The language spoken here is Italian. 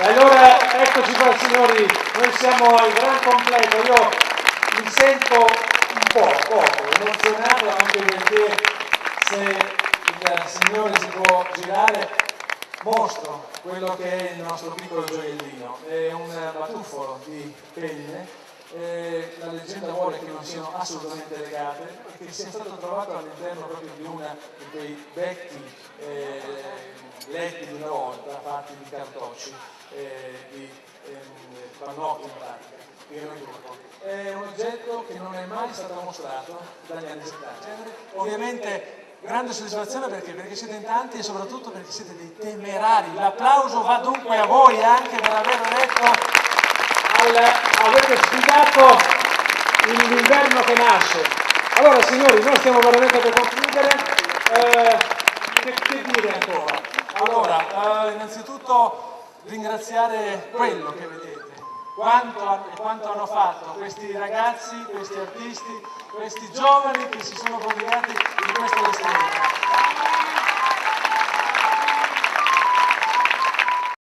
E allora eccoci qua signori, noi siamo al gran completo, io mi sento un poco emozionato anche perché se il Signore si può girare mostro quello che è il nostro piccolo gioiellino, è un batuffolo di penne. La leggenda vuole che non siano assolutamente legate e che sia stato trovato all'interno proprio di uno di quei vecchi letti di una volta fatti di cartocci, di pannocchi in pratica, di Grandurco. È un oggetto che non è mai stato mostrato dagli anni 70. Ovviamente grande soddisfazione perché siete in tanti e soprattutto perché siete dei temerari. L'applauso va dunque a voi anche per aver detto avete sfidato l'inverno che nasce. Allora signori, noi stiamo veramente per concludere. Che dire ancora? Allora, innanzitutto ringraziare quello che vedete, quanto hanno fatto questi ragazzi, questi artisti, questi giovani che si sono prodigati in questa vestibilità.